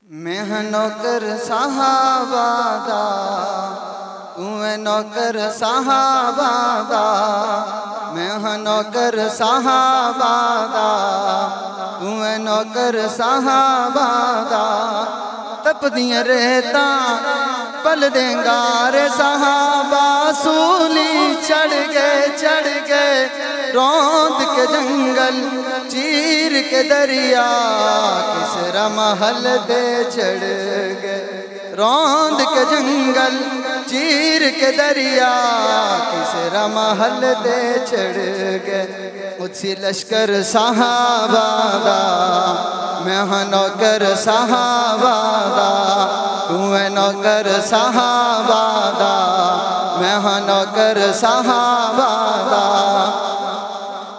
میں ہاں نوکر صحابہ دا، تو ہے نوکر صحابہ دا، میں ہاں نوکر صحابہ دا، تو ہے نوکر صحابہ دا، تپدیاں رہتا پل دینگار صحابہ، سولی چڑھ گئے روند کے جنگل چیر کے دریا، کسرا محل دے چڑھ گئے روند کے جنگل چیر کے دریا، کسرا محل دے چڑھ گئے مجھسی لشکر صحابہ دا، میں ہاں نوکر صحابہ دا، تو ہے نوکر صحابہ دا، میں ہاں نوکر صحابہ دا۔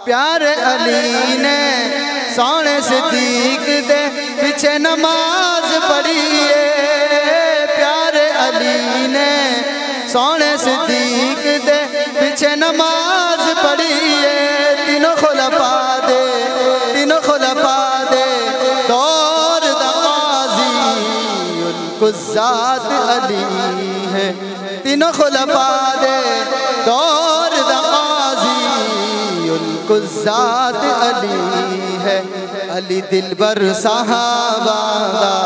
پیارے علی نے سونے صدیق دے پیچھے نماز پڑھیے، پیارے علی نے سونے صدیق دے پیچھے نماز پڑھیے، تینوں خلفاء دے دور دا غازی القذات علی ہے، تینوں خلفاء دے دور دا غازی القذات علی ہے، علی دلبر صحابہ دا،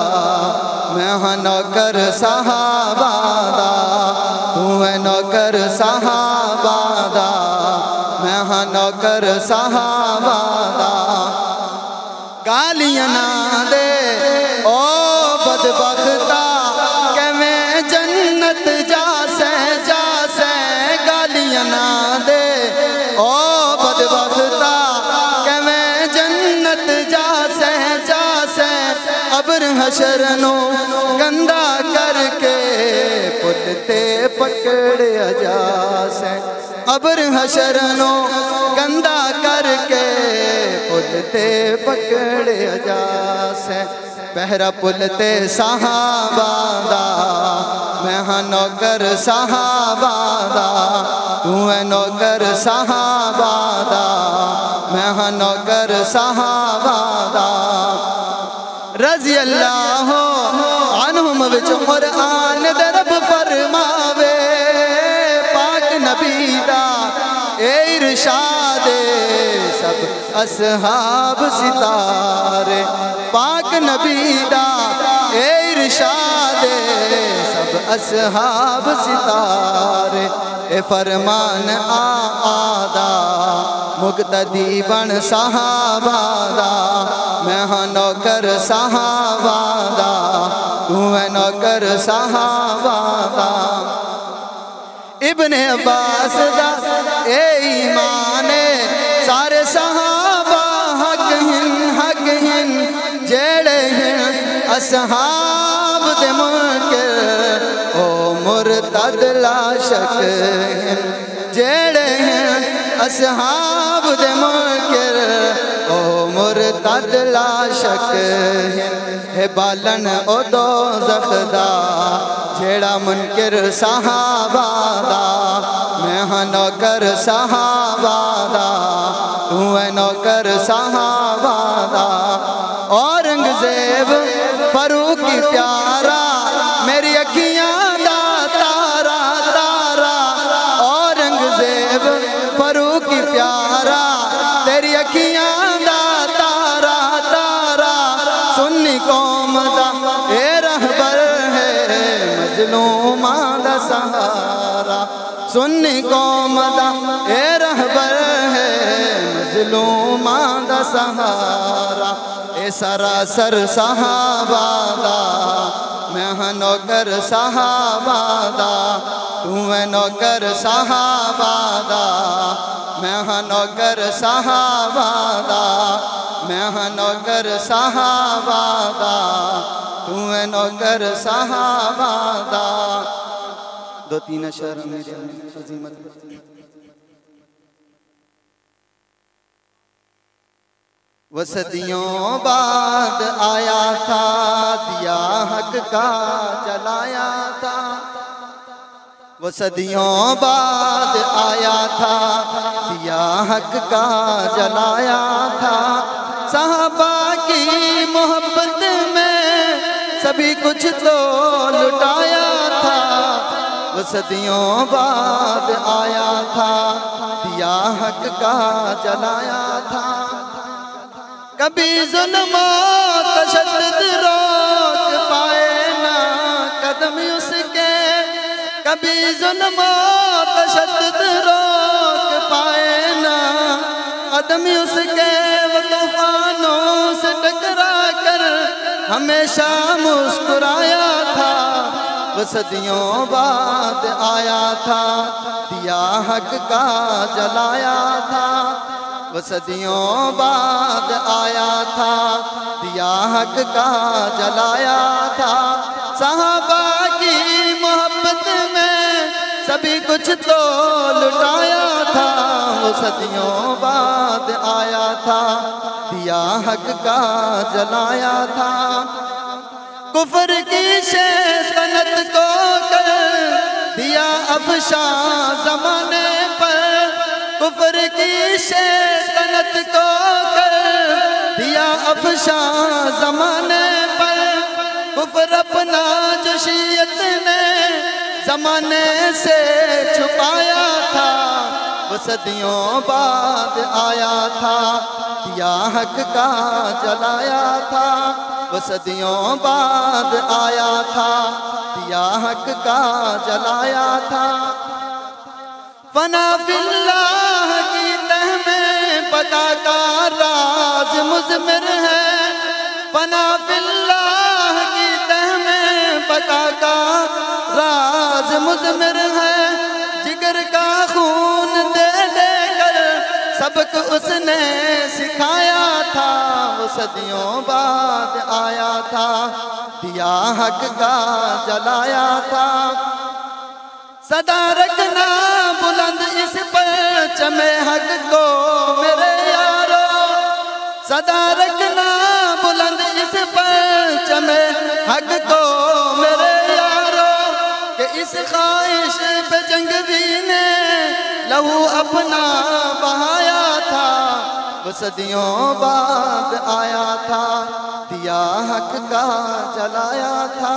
میں ہاں نوکر صحابہ دا، تو ہے نوکر صحابہ دا، میں ہاں نوکر صحابہ دا۔ گالیاں نہ دے او بدبختہ کہ میں جنت جا سے، گالیاں نہ دے او بدبختہ کہ میں جنت جا سے، قبر حشر نو گندہ کر کے پلتے پکڑیا جا سے، قبر حشر نو گندہ کر کے پلتے پکڑیا جا سے، پہرا پلتے صحابہ دا، میں ہاں نوکر صحابہ دا، تو ہے نوکر صحابہ دا، میں ہاں نوکر صحابہ دا۔ رضی اللہ عنہم وچ قرآن درب فرماوے، پاک نبی دا اے ارشاد سب اصحاب ستارے، پاک نبی دا اے ارشاد سب اصحاب ستارے، اے فرمان آدھا مقتدی بن صحابہ دا، میں ہاں نوکر صحابہ دا، تو ہے نوکر صحابہ دا۔ ابن عباس دا اے ایمان سارے صحابہ حق ہن جیڑے ہیں اصحاب دے منکر او مرتد لا شک ہیں، جیڑے ہیں اصحاب دے منکر او مرتد لا شک ہیں، ہے بالن او دوزخ دا جیڑا منکر صحابہ دا، میں ہاں نوکر صحابہ دا، تو ہے نوکر صحابہ دا۔ اورنگزیب فاروقی پیارا میری اکھیاں دا تارا، اورنگزیب فاروقی پیارا تیری اکھیاں دا تارا، سنی قوم دا اے رہبر ہے مظلوماں دا سہارا، سنی قوم دا اے رہبر ہے مظلوماں دا سہارا، اے سراسر صحابہ دا، میں ہاں نوکر صحابہ دا، تو ہے نوکر صحابہ دا، میں ہاں نوکر صحابہ دا، میں ہاں نوکر صحابہ دا، تو ہے نوکر صحابہ دا۔ دو تین اشعار میرے عظیمت وہ صدیوں بعد آیا تھا، دیا حق کا جلایا تھا، وہ صدیوں بعد آیا تھا، دیا حق کا جلایا تھا، صحابہ کی محبت میں سبھی کچھ تو لٹایا تھا، وہ صدیوں بعد آیا تھا، دیا حق کا جلایا تھا۔ کبھی ظلم و تشدد روک پائے نہ قدم اس کے، کبھی ظلم و تشدد روک پائے نہ قدم اس کے، وہ طوفانوں سے ٹکرا کر ہمیشہ مسکرایا تھا، وہ صدیوں بعد آیا تھا، دیا حق کا جلایا تھا، وہ صدیوں بعد آیا تھا، دیا حق کا جلایا تھا۔ صحابہ کی محبت میں سبھی کچھ تو لٹایا تھا، وہ صدیوں بعد آیا تھا، دیا حق کا جلایا تھا۔ کفر کی شیطنت کو کر دیا افشاں زمانے پر، کفر کی شیطنت کو کر دیا افشاں زمانے پر، کفر اپنا جو شیعت نے زمانے سے چھپایا تھا، وہ صدیوں بعد آیا تھا، دیا حق کا جلایا تھا، وہ صدیوں بعد آیا تھا، دیا حق کا جلایا تھا۔ فنا فی اللہ کی تہ میں بقا کا راز مضمر ہے، فنا فی اللہ کی تہ میں بقا کا راز مضمر ہے، جگر کا خون دے دے کر سبق اس نے سکھایا تھا، وہ صدیوں بعد آیا تھا، دیا حق کا جلایا تھا۔ صدا رکھنا بلند اس پرچم حق کو میرے یارو، صدا رکھنا بلند اس پرچم حق کو میرے یارو، کہ اس خواہش پہ جنگوی نے لہو اپنا بہایا تھا، وہ صدیوں بعد آیا تھا، دیا حق کا جلایا تھا۔